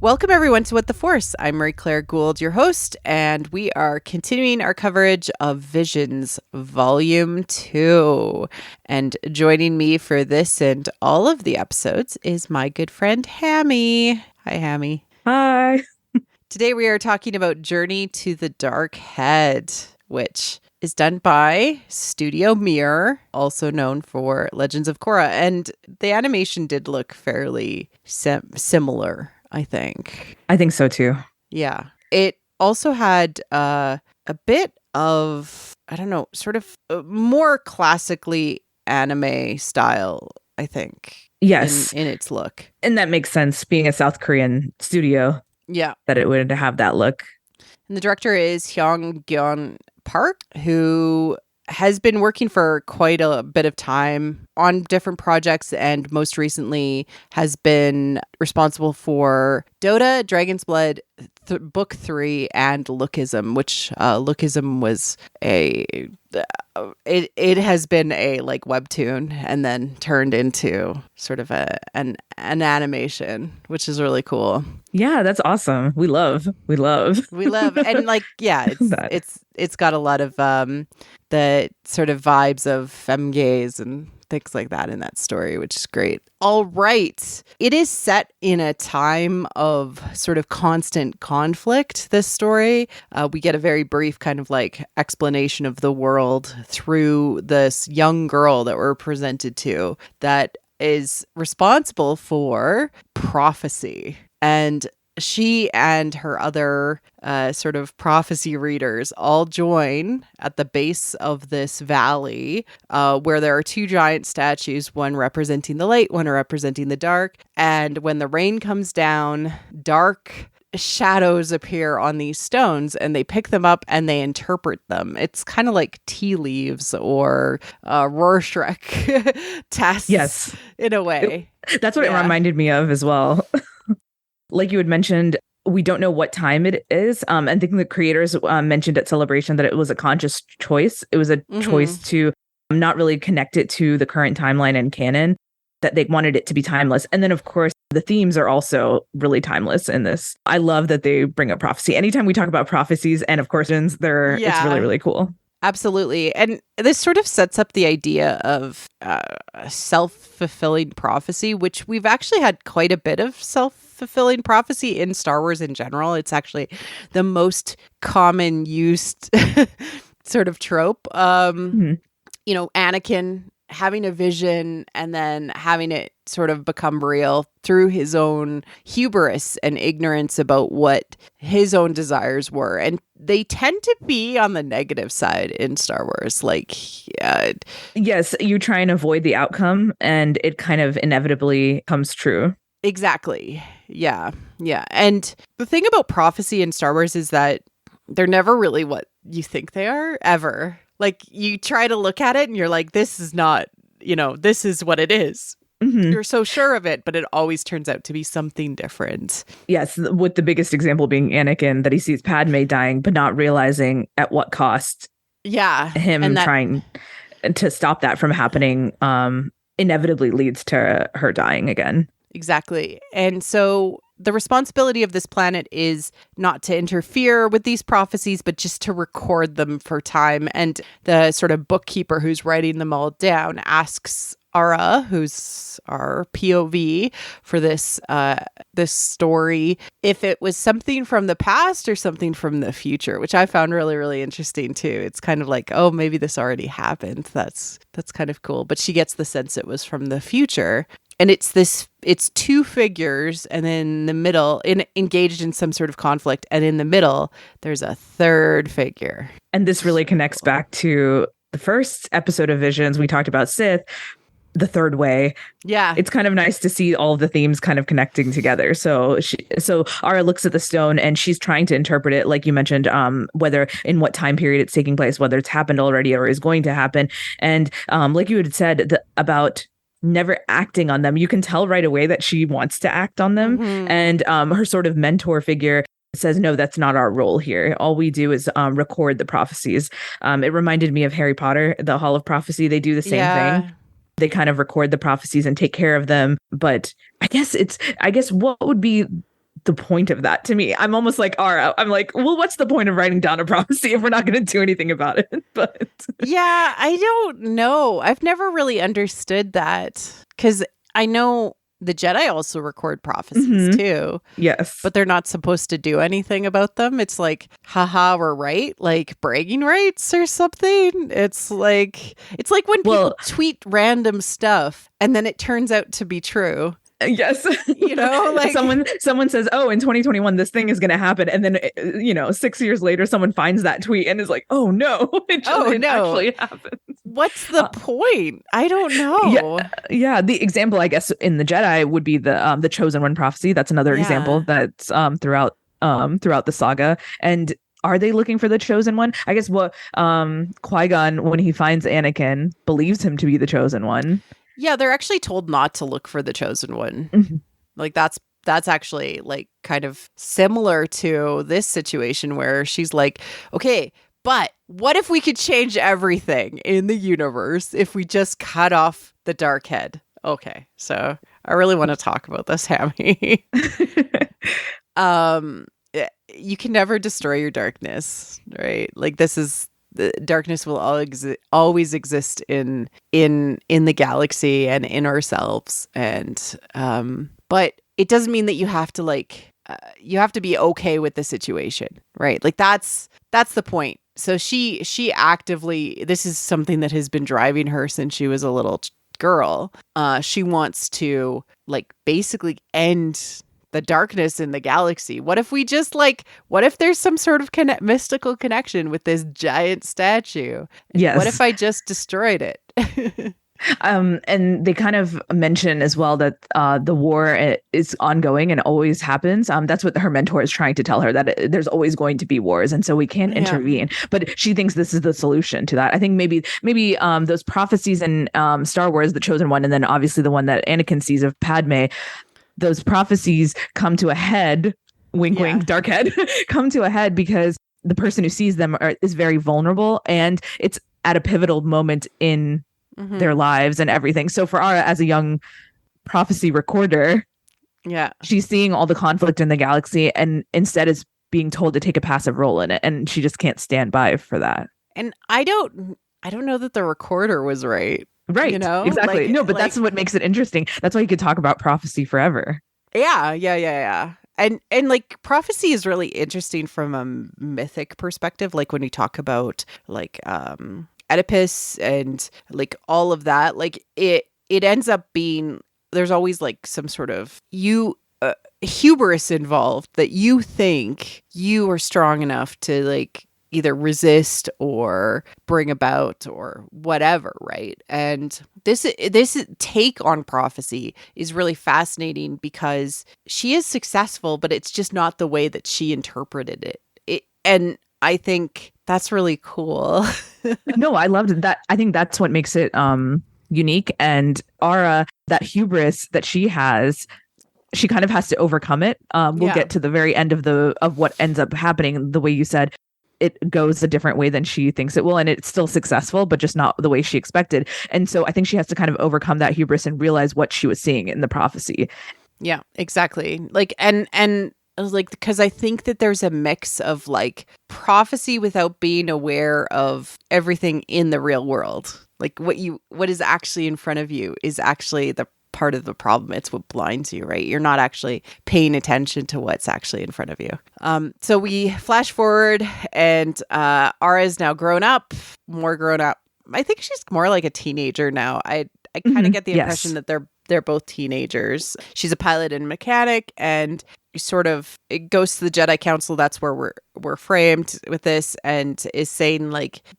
Welcome everyone to What the Force. I'm Marie-Claire Gould, your host, and we are continuing our coverage of Visions Volume 2. And joining me for this and all of the episodes is my good friend Hammie. Hi, Hammie. Hi. Today we are talking about Journey to the Dark Head, which is done by Studio Mir, also known for Legends of Korra. And the animation did look fairly similar, I think. I think so too. Yeah. It also had a bit of, I don't know, sort of more classically anime style, I think. Yes. In its look. And that makes sense, being a South Korean studio. Yeah. That it would have that look. And the director is Hyung-Gyeon Park, who has been working for quite a bit of time on different projects, and most recently has been responsible for Dota, Dragon's Blood, Book 3, and Lookism, which Lookism was it has been a like webtoon and then turned into sort of an animation, which is really cool. Yeah, that's awesome. We love And like, yeah, it's got a lot of the sort of vibes of femme gaze and things like that in that story, which is great. All right. It is set in a time of sort of constant conflict, this story. We get a very brief kind of like explanation of the world through this young girl that we're presented to that is responsible for prophecy. And she and her other sort of prophecy readers all join at the base of this valley where there are two giant statues, one representing the light, one representing the dark. And when the rain comes down, dark shadows appear on these stones, and they pick them up and they interpret them. It's kind of like tea leaves or Rorschach tests. Yes, in a way. That's what it reminded me of as well. Like you had mentioned, we don't know what time it is. I think the creators mentioned at Celebration that it was a conscious choice. It was a choice to not really connect it to the current timeline and canon, that they wanted it to be timeless. And then, of course, the themes are also really timeless in this. I love that they bring up prophecy. Anytime we talk about prophecies and, of course, it's really, really cool. Absolutely. And this sort of sets up the idea of self-fulfilling prophecy, which we've actually had quite a bit of self-fulfilling prophecy in Star Wars in general. It's actually the most common used sort of trope. You know, Anakin having a vision and then having it sort of become real through his own hubris and ignorance about what his own desires were. And they tend to be on the negative side in Star Wars. Like, yes, you try and avoid the outcome and it kind of inevitably comes true. Exactly. Yeah. Yeah. And the thing about prophecy in Star Wars is that they're never really what you think they are, ever. Like, you try to look at it and you're like, this is not, this is what it is. Mm-hmm. You're so sure of it, but it always turns out to be something different. Yes, with the biggest example being Anakin, that he sees Padme dying, but not realizing at what cost. Yeah. Him trying to stop that from happening inevitably leads to her dying again. Exactly. And so the responsibility of this planet is not to interfere with these prophecies, but just to record them for time. And the sort of bookkeeper who's writing them all down asks Ara, who's our POV for this story, if it was something from the past or something from the future, which I found really, really interesting too. It's kind of like, oh, maybe this already happened. That's kind of cool. But she gets the sense it was from the future. And it's two figures, and then in the middle, engaged in some sort of conflict, and in the middle, there's a third figure. And this really connects back to the first episode of Visions. We talked about Sith, the third way. Yeah. It's kind of nice to see all of the themes kind of connecting together. So Ara looks at the stone and she's trying to interpret it, like you mentioned, whether in what time period it's taking place, whether it's happened already or is going to happen. And like you had said about never acting on them, you can tell right away that she wants to act on them. Mm-hmm. And her sort of mentor figure says, no, that's not our role here. All we do is record the prophecies. It reminded me of Harry Potter, the Hall of Prophecy. They do the same thing. They kind of record the prophecies and take care of them. But I guess what would be the point of that to me? I'm almost like Ara. I'm like, well, what's the point of writing down a prophecy if we're not going to do anything about it? But yeah, I don't know. I've never really understood that, because I know the Jedi also record prophecies too. Yes. But they're not supposed to do anything about them. It's like, haha, we're right, like bragging rights or something. It's like when people tweet random stuff and then it turns out to be true. Yes. You know, like someone says, oh, in 2021, this thing is going to happen. And then, 6 years later, someone finds that tweet and is like, oh, no, it actually happened. What's the point? I don't know. Yeah. The example, I guess, in the Jedi would be the Chosen One prophecy. That's another example that's throughout the saga. And are they looking for the Chosen One? I guess Qui-Gon, when he finds Anakin, believes him to be the Chosen One. Yeah, they're actually told not to look for the Chosen One. Like that's actually like kind of similar to this situation where she's like, okay, but what if we could change everything in the universe if we just cut off the dark head? Okay, so I really want to talk about this, Hammie. You can never destroy your darkness, right? Like the darkness will always exist in the galaxy and in ourselves, and but it doesn't mean that you have to you have to be okay with the situation, right? Like that's the point. So she actively, this is something that has been driving her since she was a little girl. She wants to basically end the darkness in the galaxy. What if we just what if there's some sort of mystical connection with this giant statue? Yes. What if I just destroyed it? And they kind of mention as well that the war is ongoing and always happens. That's what her mentor is trying to tell her, that there's always going to be wars, and so we can't intervene. But she thinks this is the solution to that. I think maybe those prophecies in Star Wars, the Chosen One, and then obviously the one that Anakin sees of Padme, those prophecies come to a head, wink, wink, dark head, come to a head because the person who sees them is very vulnerable, and it's at a pivotal moment in their lives and everything. So for Ara, as a young prophecy recorder, she's seeing all the conflict in the galaxy, and instead is being told to take a passive role in it, and she just can't stand by for that. And I don't know that the recorder was right. Right. Exactly. No, but that's what makes it interesting. That's why you could talk about prophecy forever. Yeah. And prophecy is really interesting from a mythic perspective. Like when we talk about Oedipus and all of that, it ends up being, there's always some sort of hubris involved, that you think you are strong enough to either resist or bring about or whatever, right? And this take on prophecy is really fascinating because she is successful, but it's just not the way that she interpreted it. And I think that's really cool. No, I loved that. I think that's what makes it unique. And Ara, that hubris that she has, she kind of has to overcome it. We'll get to the very end of what ends up happening. The way you said, it goes a different way than she thinks it will, and it's still successful, but just not the way she expected. And so I think she has to kind of overcome that hubris and realize what she was seeing in the prophecy. Yeah, exactly. And because I think that there's a mix of prophecy without being aware of everything in the real world. What is actually in front of you is actually the part of the problem. It's what blinds you, right? You're not actually paying attention to what's actually in front of you. So we flash forward, and Ara is now more grown up. I think she's more like a teenager now. I kind of get the impression that they're both teenagers. She's a pilot and mechanic, and it goes to the Jedi Council. That's where we're framed with this, and is saying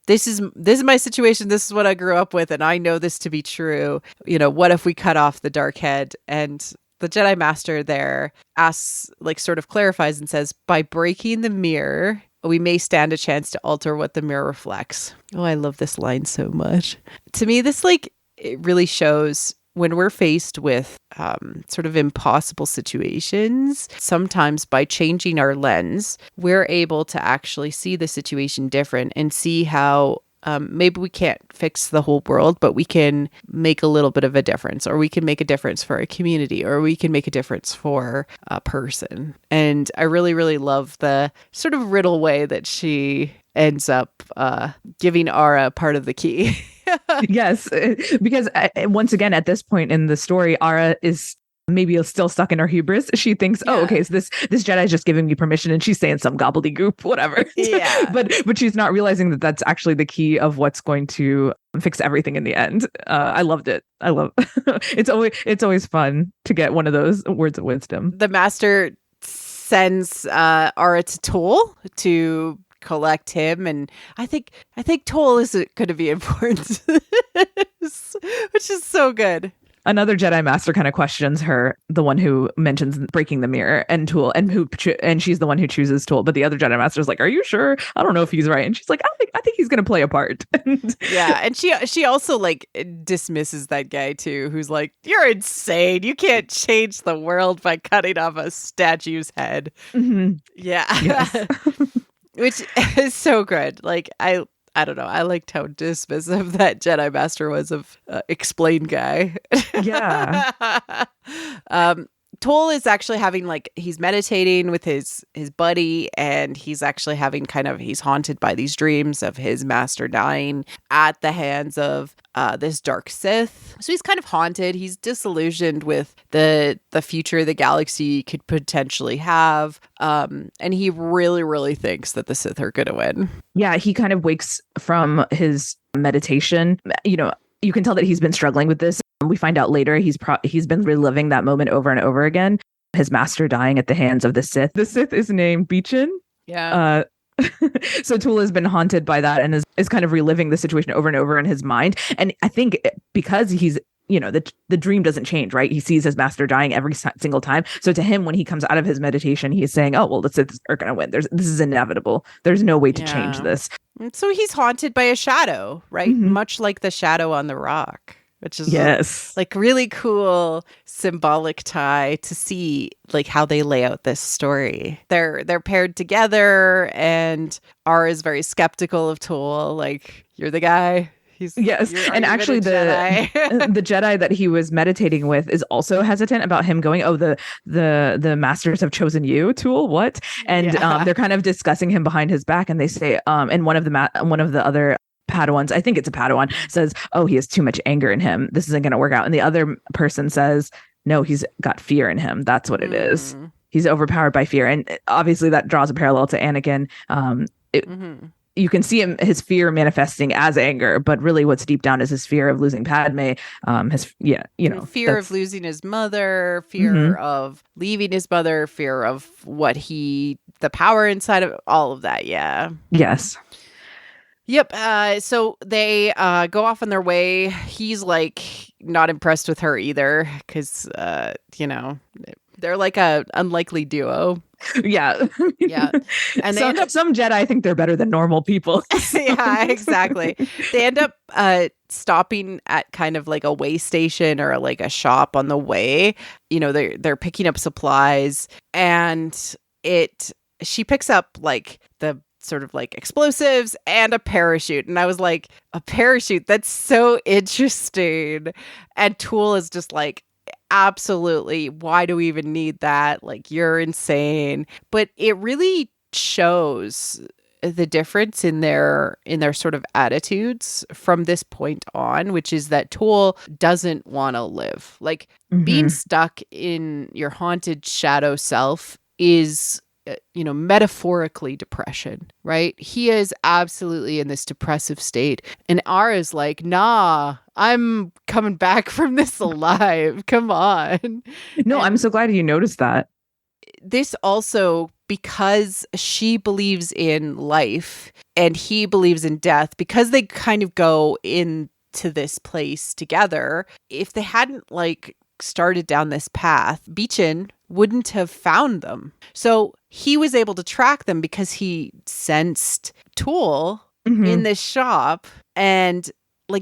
this is my situation. This is what I grew up with, and I know this to be true. What if we cut off the dark head? And the Jedi Master there asks, sort of clarifies and says, by breaking the mirror, we may stand a chance to alter what the mirror reflects. Oh, I love this line so much. To me, this it really shows when we're faced with sort of impossible situations, sometimes by changing our lens, we're able to actually see the situation different and see how maybe we can't fix the whole world, but we can make a little bit of a difference, or we can make a difference for a community, or we can make a difference for a person. And I really, really love the sort of riddle way that she ends up giving Ara part of the key. Yes, because once again, at this point in the story, Ara is maybe still stuck in her hubris. She thinks, oh, okay, so this Jedi is just giving me permission, and she's saying some gobbledygook, whatever. Yeah. but she's not realizing that that's actually the key of what's going to fix everything in the end. I loved it. I love it's always fun to get one of those words of wisdom. The master sends Ara to Toll to collect him, and I think Toll is going to be important, which is so good. Another Jedi Master kind of questions her, the one who mentions breaking the mirror, and Tool, and she's the one who chooses Tool. But the other Jedi Master is like, "Are you sure? I don't know if he's right." And she's like, "I think he's going to play a part." Yeah, and she also like dismisses that guy too, who's like, "You're insane. You can't change the world by cutting off a statue's head." Mm-hmm. Yeah, yes. Which is so good. Like I don't know. I liked how dismissive that Jedi Master was of explain guy. Yeah. Toll is actually having he's meditating with his buddy, and he's actually having he's haunted by these dreams of his master dying at the hands of this dark Sith. So he's kind of haunted. He's disillusioned with the future the galaxy could potentially have. And he really, really thinks that the Sith are going to win. Yeah, he kind of wakes from his meditation. You know, you can tell that he's been struggling with this. We find out later he's been reliving that moment over and over again. His master dying at the hands of the Sith. The Sith is named Beechin. Yeah. So Tool has been haunted by that and is kind of reliving the situation over and over in his mind. And I think because he's, the dream doesn't change, right? He sees his master dying every single time. So to him, when he comes out of his meditation, he's saying, oh, well, the Sith are going to win. This is inevitable. There's no way to change this. So he's haunted by a shadow, right? Mm-hmm. Much like the shadow on the rock. Which is really cool symbolic tie to see how they lay out this story. They're paired together, and R is very skeptical of Tool. Like, you're the guy. And actually the Jedi that he was meditating with is also hesitant about him going, oh, the masters have chosen you, Tool, what? And they're kind of discussing him behind his back, and they say, and one of the other Padawans, I think it's a Padawan, says, oh, he has too much anger in him. This isn't going to work out. And the other person says, no, he's got fear in him. That's what it is. He's overpowered by fear. And obviously that draws a parallel to Anakin. You can see his fear manifesting as anger, but really what's deep down is his fear of losing Padme. Fear of losing his mother, fear of leaving his mother, fear of the power inside of all of that. Yeah. Yes. Yep. So they go off on their way. He's not impressed with her either because, they're like a unlikely duo. Yeah. Yeah. And they some Jedi think they're better than normal people. Yeah, exactly. They end up stopping at kind of like a way station or a shop on the way. They're picking up supplies, and she picks up the sort of explosives and a parachute. And I was like, a parachute? That's so interesting. And Tool is just absolutely, why do we even need that? You're insane. But it really shows the difference in their sort of attitudes from this point on, which is that Tool doesn't want to live. Being stuck in your haunted shadow self is metaphorically depression, right? He is absolutely in this depressive state. And R is like, nah, I'm coming back from this alive. Come on. No, I'm so glad you noticed that. This also, because she believes in life and he believes in death, because they kind of go into this place together, if they hadn't started down this path, Beechin wouldn't have found them. So he was able to track them because he sensed Tool in this shop, and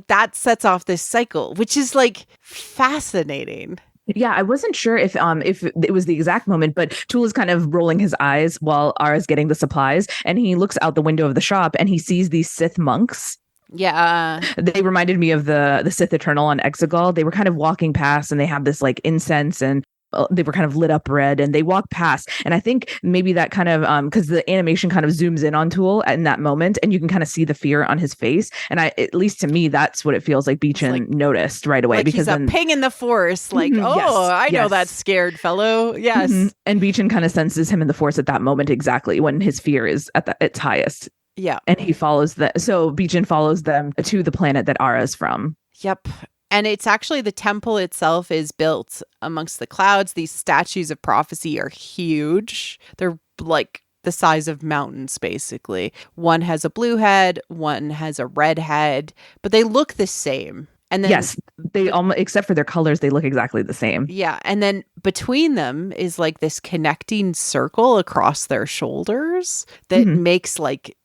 that sets off this cycle, which is fascinating. Yeah, I wasn't sure if it was the exact moment, but Tool is kind of rolling his eyes while Ara's getting the supplies, and he looks out the window of the shop and he sees these Sith monks Yeah. They reminded me of the Sith Eternal on Exegol. They were kind of walking past and they have this like incense and they were kind of lit up red and they walk past. And I think maybe that kind of because the animation kind of zooms in on Tool in that moment and you can kind of see the fear on his face. And at least to me, that's what it feels like Beechin noticed right away. Like because he's a ping in the force. Like, I know that scared fellow. Yes. And Beechin kind of senses him in the force at that moment exactly when his fear is at its highest. Yeah. And he follows so Beechin follows them to the planet that Ara's from. Yep. And it's actually the temple itself is built amongst the clouds. These statues of prophecy are huge. They're like the size of mountains, basically. One has a blue head, one has a red head, but they look the same. And then, yes, they almost, except for their colors, they look exactly the same. Yeah. And then between them is like this connecting circle across their shoulders that makes like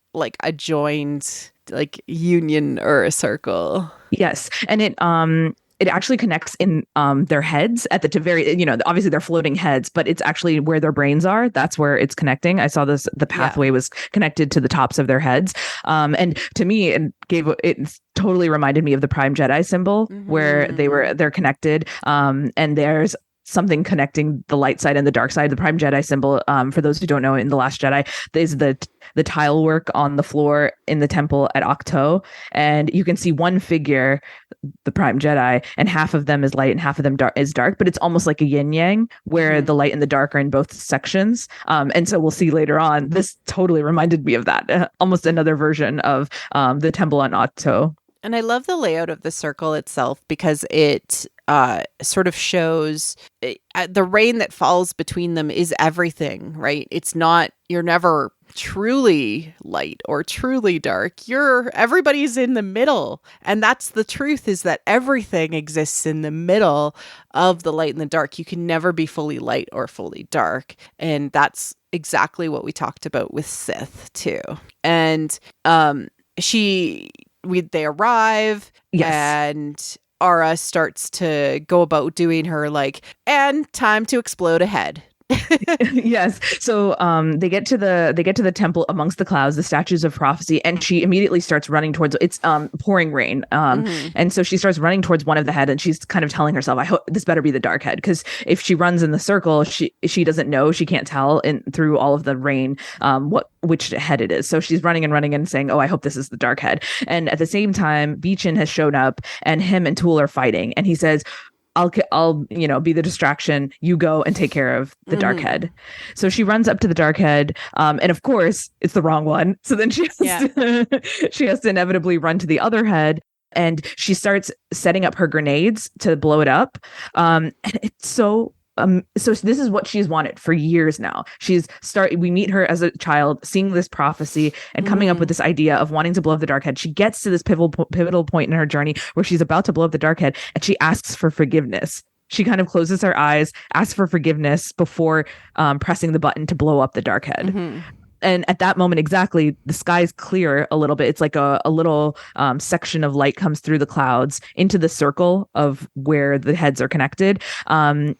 a joined like union or a circle. Yes. And it actually connects in their heads at the very, obviously they're floating heads, but it's actually where their brains are. That's where it's connecting. I saw the pathway was connected to the tops of their heads. And to me, it totly reminded me of the Prime Jedi symbol where they're connected. And there's something connecting the light side and the dark side. The Prime Jedi symbol, for those who don't know, in The Last Jedi, there's the tile work on the floor in the temple at Ahch-To, and you can see one figure, the Prime Jedi, and half of them is light and half of them is dark, but it's almost like a yin-yang where the light and the dark are in both sections. And so we'll see later on, this totally reminded me of that, almost another version of the temple on Ahch-To. And I love the layout of the circle itself because it sort of shows the rain that falls between them is everything, right? It's not, you're never truly light or truly dark. Everybody's in the middle. And that's the truth, is that everything exists in the middle of the light and the dark. You can never be fully light or fully dark. And that's exactly what we talked about with Sith too. And they arrive, and Ara starts to go about doing her and time to explode a head. Yes. So they get to the temple amongst the clouds, the statues of prophecy, and she immediately starts running towards it's pouring rain. And so she starts running towards one of the head, and she's kind of telling herself, I hope this better be the dark head, because if she runs in the circle, she doesn't know, she can't tell through all of the rain which head it is. So she's running and saying, oh, I hope this is the dark head. And at the same time, Beechin has shown up and him and Tool are fighting, and he says, I'll be the distraction. You go and take care of the dark head. So she runs up to the dark head, and of course it's the wrong one. So then she has to inevitably run to the other head, and she starts setting up her grenades to blow it up. And it's so this is what she's wanted for years now. We meet her as a child, seeing this prophecy and coming up with this idea of wanting to blow up the dark head. She gets to this pivotal point in her journey where she's about to blow up the dark head, and she asks for forgiveness. She kind of closes her eyes, asks for forgiveness before pressing the button to blow up the dark head. And at that moment, exactly, the sky's clear a little bit. It's like a little section of light comes through the clouds into the circle of where the heads are connected. And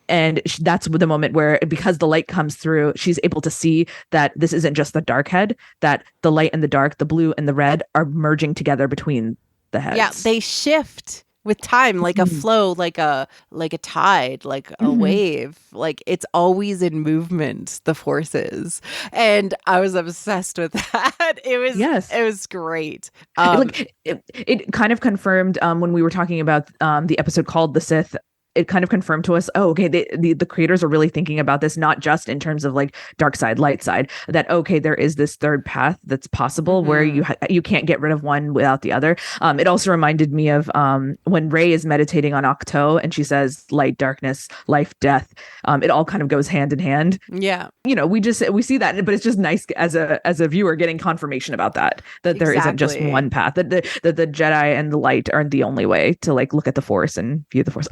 that's the moment where, because the light comes through, she's able to see that this isn't just the dark head, that the light and the dark, the blue and the red, are merging together between the heads. Yeah, they shift with time, like a flow, like a tide, like a wave. Like it's always in movement, the forces. And I was obsessed with that. It was great. It kind of confirmed when we were talking about the episode called The Sith. It kind of confirmed to us, the creators are really thinking about this, not just in terms of like dark side, light side, that, there is this third path that's possible where you can't get rid of one without the other. It also reminded me of when Rey is meditating on Ahch-To and she says light, darkness, life, death. It all kind of goes hand in hand. Yeah. We see that, but it's just nice as a viewer getting confirmation about that there isn't just one path, that the Jedi and the light aren't the only way to like look at the Force and view the Force.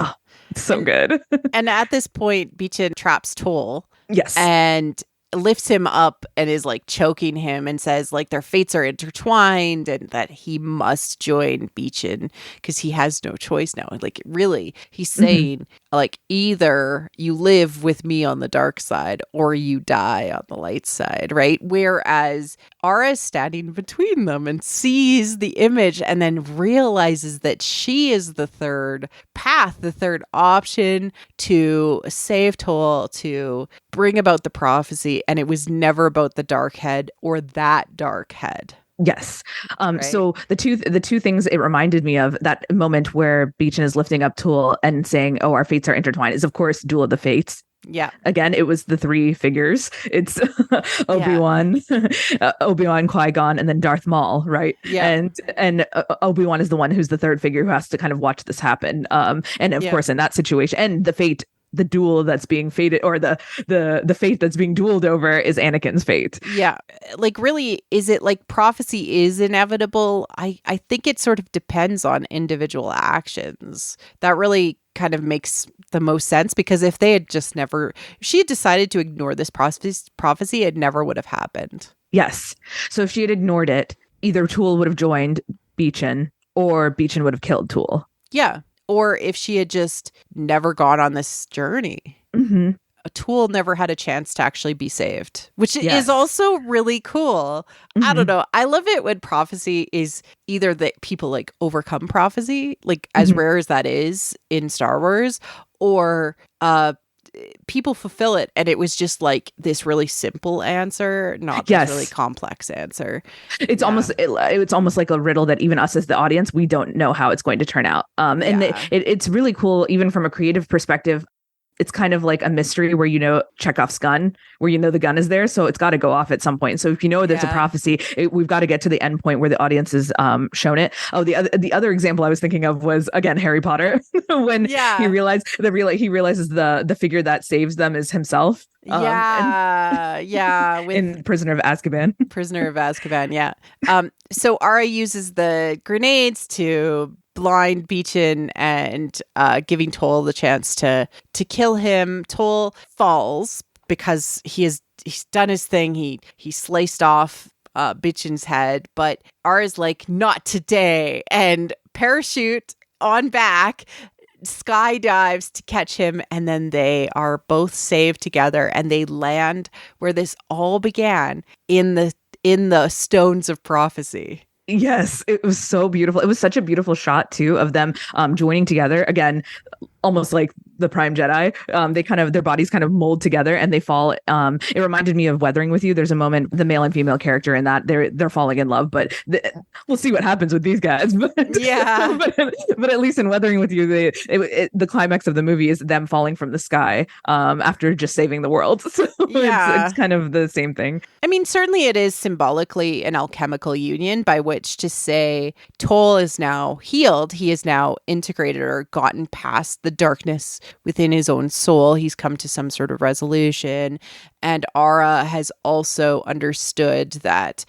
It's so good. And at this point, Beechin traps Toll. Yes. And lifts him up and is like choking him and says like their fates are intertwined and that he must join Beechin because he has no choice now. Like really, he's saying like either you live with me on the dark side or you die on the light side, right? Whereas Ara is standing between them and sees the image and then realizes that she is the third path, the third option to save Toll, to bring about the prophecy, and it was never about the dark head or that dark head. Yes. Right? So the two things it reminded me of, that moment where Beechin is lifting up Tool and saying, "Oh, our fates are intertwined," is of course Duel of the Fates. Yeah. Again, it was the three figures. It's Obi-Wan, Obi-Wan, Qui-Gon, and then Darth Maul, right? Yeah. And Obi-Wan is the one who's the third figure who has to kind of watch this happen. And of course, in that situation, and the duel that's being fated, or the fate that's being dueled over, is Anakin's fate. Yeah. Like really, is it like prophecy is inevitable? I think it sort of depends on individual actions. That really kind of makes the most sense, because if they had just if she had decided to ignore this prophecy, it never would have happened. Yes. So if she had ignored it, either Tool would have joined Beechin or Beechin would have killed Tool. Yeah. Or if she had just never gone on this journey, a Tool never had a chance to actually be saved, which is also really cool. I don't know. I love it when prophecy is either that people like overcome prophecy, like as rare as that is in Star Wars, or people fulfill it, and it was just like this really simple answer, not this really complex answer. It's almost like a riddle that even us as the audience, we don't know how it's going to turn out. It's really cool, even from a creative perspective. It's kind of like a mystery where, Chekhov's gun, where the gun is there, so it's got to go off at some point. So if there's a prophecy, we've got to get to the end point where the audience is shown it. Oh, the other example I was thinking of was, again, Harry Potter, when he realizes the figure that saves them is himself. In Prisoner of Azkaban. Prisoner of Azkaban, yeah. So Ara uses the grenades to blind Beechin and giving Toll the chance to kill him. Toll falls because he's done his thing. He sliced off Beechin's head, but Ara's like, not today, and parachute on back, skydives to catch him, and then they are both saved together, and they land where this all began, in the stones of prophecy. Yes, it was so beautiful. It was such a beautiful shot too of them joining together again, almost like the Prime Jedi. Their bodies kind of mold together and they fall. It reminded me of Weathering with You. There's a moment, the male and female character in that they're falling in love, but we'll see what happens with these guys. But at least in Weathering with You, the climax of the movie is them falling from the sky after just saving the world. So it's kind of the same thing. I mean, certainly it is symbolically an alchemical union by which to say Toll is now healed. He is now integrated or gotten past the darkness within his own soul. He's come to some sort of resolution. And Ara has also understood that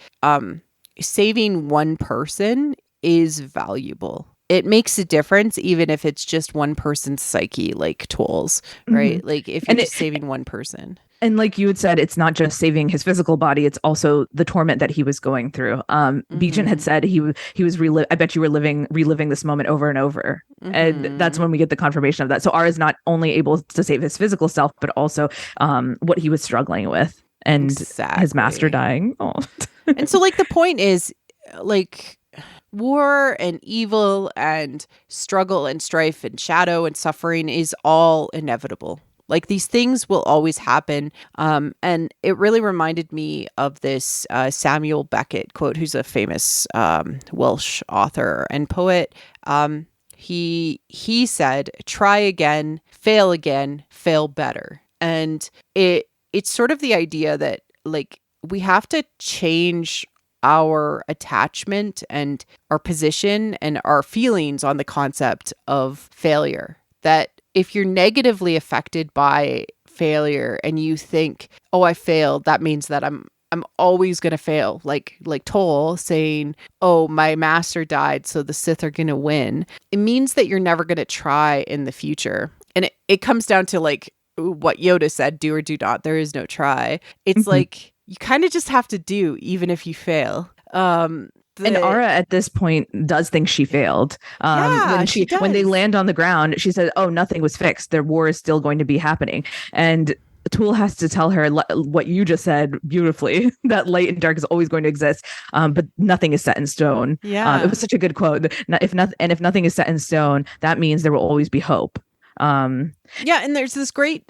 saving one person is valuable. It makes a difference, even if it's just one person's psyche, like Toll's, right? Like if you're just saving one person. And like you had said, it's not just saving his physical body, it's also the torment that he was going through. Beechin had said he was I bet you were reliving this moment over and over. And that's when we get the confirmation of that. So Ara is not only able to save his physical self, but also what he was struggling with, and his master dying. Oh. And so like the point is, like, war and evil and struggle and strife and shadow and suffering is all inevitable. Like these things will always happen. And it really reminded me of this Samuel Beckett quote, who's a famous Welsh author and poet. He said, "Try again, fail better." And it's sort of the idea that like we have to change our attachment and our position and our feelings on the concept of failure. That if you're negatively affected by failure and you think, "Oh, I failed," that means that I'm always going to fail. Like Toll saying, "Oh, my master died, so the Sith are going to win." It means that you're never going to try in the future. And it comes down to like what Yoda said, do or do not. There is no try. It's like you kind of just have to do, even if you fail. And Ara at this point does think she failed. When they land on the ground, she said, "Oh, nothing was fixed. Their war is still going to be happening." And Tool has to tell her what you just said beautifully, that light and dark is always going to exist, but nothing is set in stone. Yeah, it was such a good quote. If nothing is set in stone, that means there will always be hope. And there's this great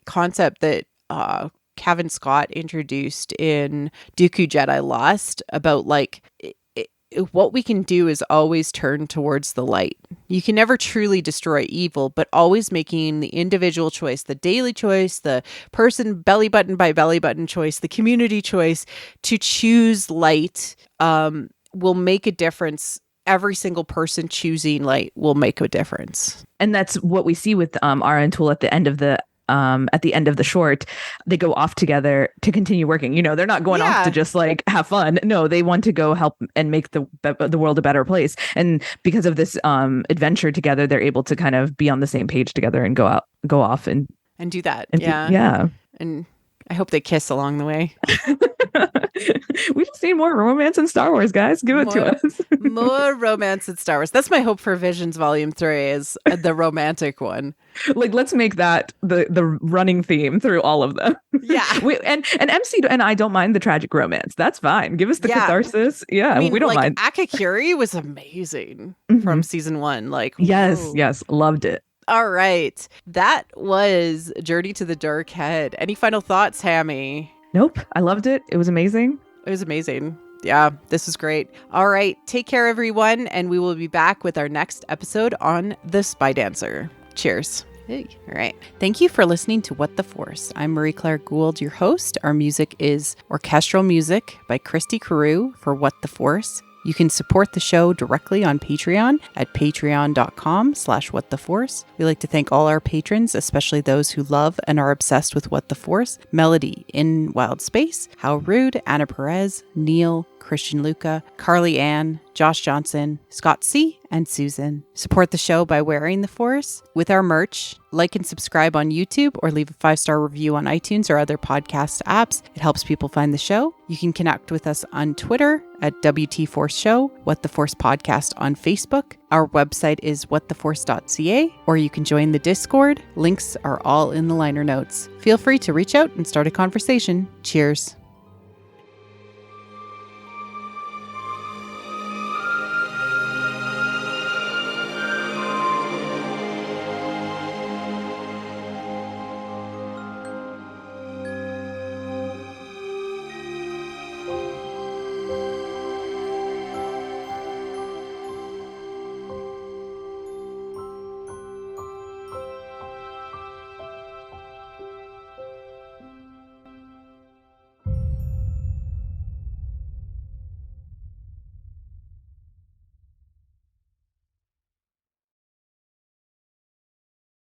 concept that Cavan Scott introduced in Dooku Jedi Lost about like what we can do is always turn towards the light. You can never truly destroy evil, but always making the individual choice, the daily choice, the person belly button by belly button choice, the community choice to choose light will make a difference. Every single person choosing light will make a difference. And that's what we see with Ara and Tool at the end of the short. They go off together to continue working. They're not going off to just like have fun. No, they want to go help and make the world a better place. And because of this adventure together, they're able to kind of be on the same page together and go off and do that. Yeah. And I hope they kiss along the way. We just need more romance in Star Wars, guys. Give it to us. More romance in Star Wars. That's my hope for Visions Volume 3 is the romantic one. Like, let's make that the running theme through all of them. Yeah. And MC and I don't mind the tragic romance. That's fine. Give us the catharsis. Yeah, I mean, we don't mind. Akakiri was amazing from season 1. Like, yes, loved it. All right. That was Journey to the Dark Head. Any final thoughts, Hammie? Nope. I loved it. It was amazing. It was amazing. Yeah, this was great. All right. Take care, everyone. And we will be back with our next episode on The Spy Dancer. Cheers. Hey. All right. Thank you for listening to What the Force. I'm Marie-Claire Gould, your host. Our music is orchestral music by Christy Carew for What the Force. You can support the show directly on Patreon at patreon.com/whattheforce. We like to thank all our patrons, especially those who love and are obsessed with What the Force. Melody in Wild Space, How Rude, Anna Perez, Neil, Christian Luca, Carly Ann, Josh Johnson, Scott C., and Susan. Support the show by wearing the Force with our merch. Like and subscribe on YouTube or leave a 5-star review on iTunes or other podcast apps. It helps people find the show. You can connect with us on Twitter at WT Force Show, What the Force Podcast on Facebook. Our website is whattheforce.ca, or you can join the Discord. Links are all in the liner notes. Feel free to reach out and start a conversation. Cheers.